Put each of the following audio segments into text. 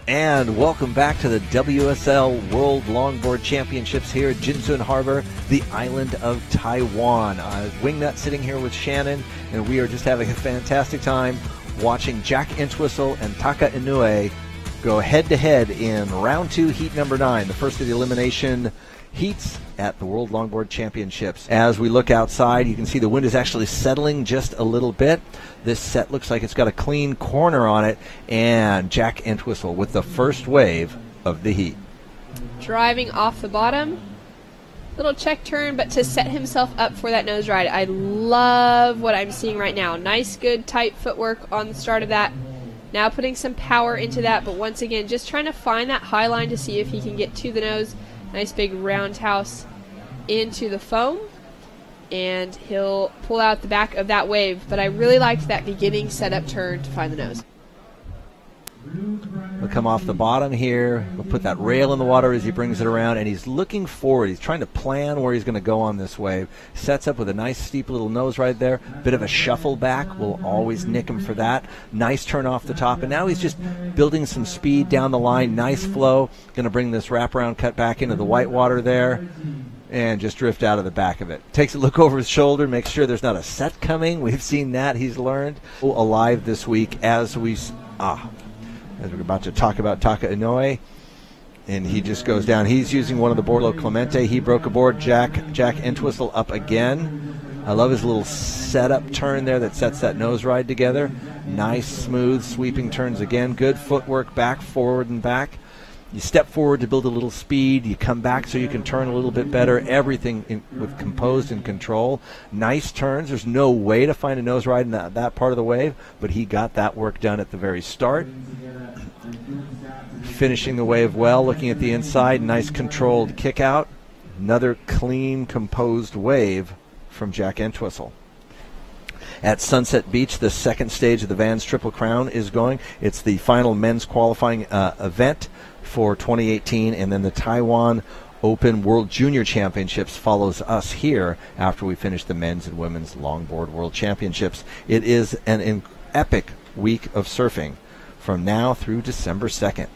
And welcome back to the WSL World Longboard Championships here at Jinsun Harbor, the island of Taiwan. Wingnut sitting here with Shannon, and we are just having a fantastic time watching J.Entwistle and T.Inoue go head-to-head in round 2, heat number 9, the first of the elimination heats at the World Longboard Championships. As we look outside, you can see the wind is actually settling just a little bit. This set looks like it's got a clean corner on it, and J.Entwistle with the first wave of the heat. Driving off the bottom. Little check turn, but to set himself up for that nose ride. I love what I'm seeing right now. Nice, good, tight footwork on the start of that. Now putting some power into that, but once again, just trying to find that high line to see if he can get to the nose. Nice big roundhouse into the foam, and he'll pull out the back of that wave. But I really liked that beginning setup turn to find the nose. He'll come off the bottom here. He'll put that rail in the water as he brings it around, and he's looking forward. He's trying to plan where he's going to go on this wave. Sets up with a nice steep little nose right there. Bit of a shuffle back. We'll always nick him for that. Nice turn off the top, and now he's just building some speed down the line. Nice flow. Going to bring this wraparound cut back into the white water there and just drift out of the back of it. Takes a look over his shoulder, makes sure there's not a set coming. We've seen that. He's learned. Alive this week as we're about to talk about T.Inoue, and he just goes down. He's using one of the Borlo Clemente. He broke a board. J.Entwistle up again. I love his little setup turn there that sets that nose ride together. Nice, smooth, sweeping turns again. Good footwork back, forward, and back. You step forward to build a little speed. You come back so you can turn a little bit better. Everything with composed and control. Nice turns. There's no way to find a nose ride in that part of the wave, but he got that work done at the very start. Finishing the wave well, looking at the inside. Nice controlled kick out. Another clean, composed wave from J.Entwistle. At Sunset Beach, the second stage of the Vans Triple Crown is going. It's the final men's qualifying event for 2018, and then the Taiwan Open World Junior Championships follows us here after we finish the men's and women's longboard world championships. It is an epic week of surfing from now through December 2nd.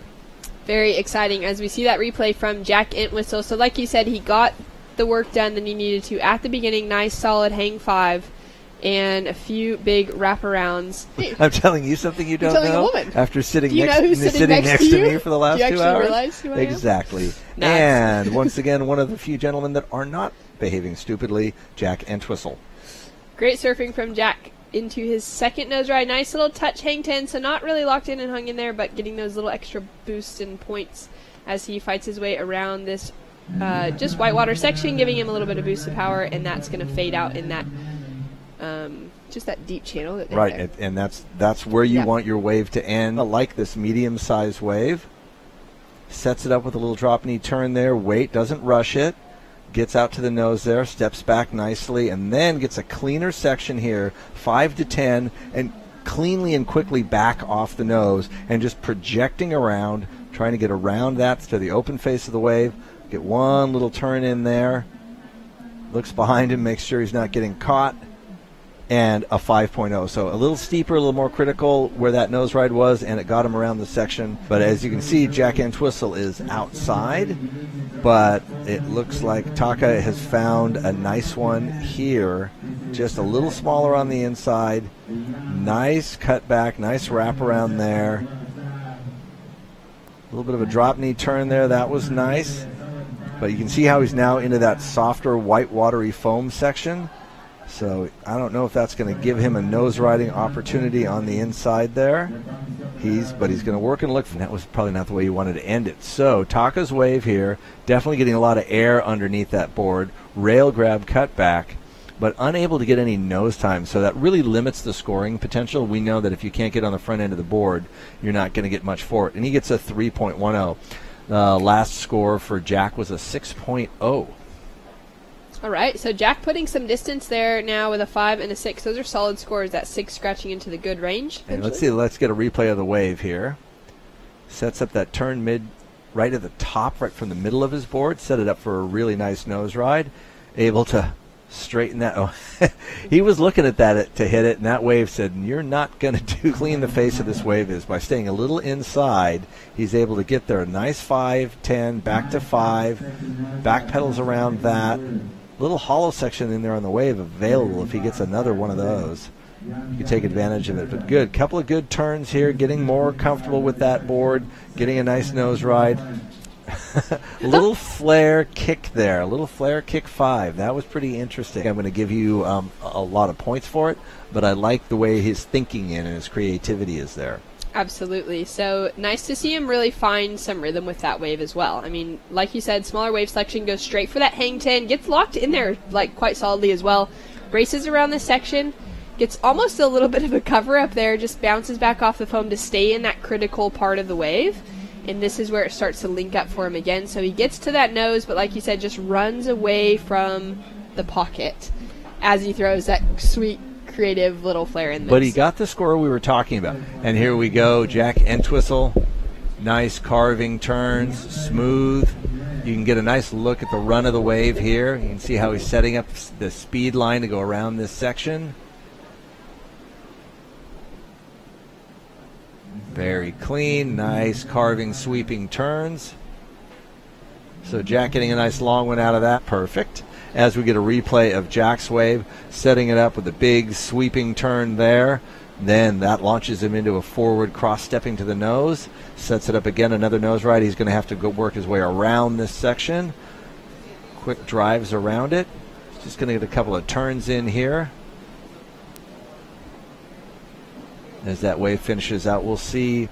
Very exciting as we see that replay from J.Entwistle. So like you said, he got the work done that he needed to at the beginning. Nice solid hang 5 and a few big wraparounds. I'm telling you something you don't know. A woman. After sitting next to me for the last 2 hours. Do you actually realize who I am? Exactly. Nice. And once again, one of the few gentlemen that are not behaving stupidly, J.Entwistle. Great surfing from Jack into his second nose ride. Nice little touch hang 10, so not really locked in and hung in there, but getting those little extra boosts and points as he fights his way around this just whitewater section, giving him a little bit of boost of power, and that's going to fade out in that just that deep channel that right there. And that's where you want your wave to end. I like this medium-sized wave. Sets it up with a little drop knee turn there. Wait, doesn't rush it. Gets out to the nose there, steps back nicely, and then gets a cleaner section here, 5 to 10, and cleanly and quickly back off the nose, and just projecting around, trying to get around that to the open face of the wave. Get one little turn in there. Looks behind him, makes sure he's not getting caught, and a 5.0. So a little steeper, a little more critical where that nose ride was, and it got him around the section. But as you can see, J.Entwistle is outside, but it looks like Taka has found a nice one here, just a little smaller on the inside. Nice cut back, nice wrap around there. A little bit of a drop knee turn there, that was nice. But you can see how he's now into that softer white watery foam section. So I don't know if that's going to give him a nose riding opportunity on the inside there. But he's going to work and look for that. Was probably not the way he wanted to end it. So Taka's wave here, definitely getting a lot of air underneath that board. Rail grab, cut back, but unable to get any nose time. So that really limits the scoring potential. We know that if you can't get on the front end of the board, you're not going to get much for it. And he gets a 3.10. Last score for Jack was a 6.0. All right, so Jack putting some distance there now with a 5 and a 6. Those are solid scores. That 6 scratching into the good range. And let's get a replay of the wave here. Sets up that turn mid right at the top, right from the middle of his board. Set it up for a really nice nose ride. Able to straighten that. Oh, he was looking at that to hit it, and that wave said, "You're not going to do." Clean the face of this wave is by staying a little inside. He's able to get there. A nice 5-10, back to 5, back pedals around that. Little hollow section in there on the wave available if he gets another one of those. You can take advantage of it. But good, couple of good turns here, getting more comfortable with that board, getting a nice nose ride. A little flare kick there, a little flare kick 5. That was pretty interesting. I'm going to give you a lot of points for it, but I like the way his thinking and his creativity is there. Absolutely. So nice to see him really find some rhythm with that wave as well. I mean, like you said, smaller wave selection, goes straight for that hang 10, gets locked in there like quite solidly as well, races around this section, gets almost a little bit of a cover up there, just bounces back off the foam to stay in that critical part of the wave. And this is where it starts to link up for him again. So he gets to that nose, but like you said, just runs away from the pocket as he throws that sweet, creative little flare in there. But he got the score we were talking about. And here we go, J.Entwistle. Nice carving turns, smooth. You can get a nice look at the run of the wave here. You can see how he's setting up the speed line to go around this section. Very clean, nice carving, sweeping turns. So Jack getting a nice long one out of that. Perfect. As we get a replay of Jack's wave, setting it up with a big sweeping turn there. Then that launches him into a forward cross-stepping to the nose. Sets it up again, another nose ride. He's going to have to go work his way around this section. Quick drives around it. Just going to get a couple of turns in here. As that wave finishes out, we'll see,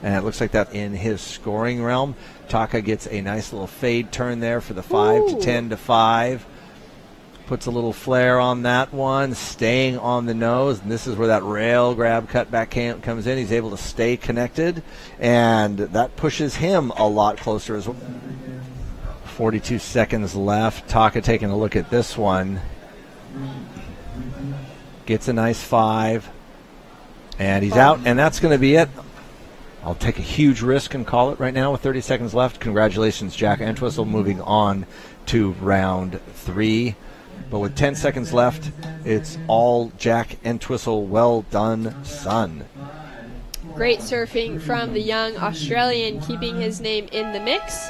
and it looks like that in his scoring realm. Taka gets a nice little fade turn there for the 5 to 10 to 5. Puts a little flare on that one, staying on the nose, and this is where that rail grab cutback comes in. He's able to stay connected, and that pushes him a lot closer as well. 42 seconds left. Taka taking a look at this one. Gets a nice 5. And he's out, and that's going to be it. I'll take a huge risk and call it right now with 30 seconds left. Congratulations, J.Entwistle, moving on to round 3. But with 10 seconds left, it's all J.Entwistle. Well done, son. Great surfing from the young Australian, keeping his name in the mix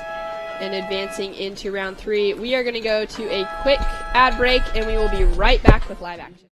and advancing into round 3. We are going to go to a quick ad break, and we will be right back with live action.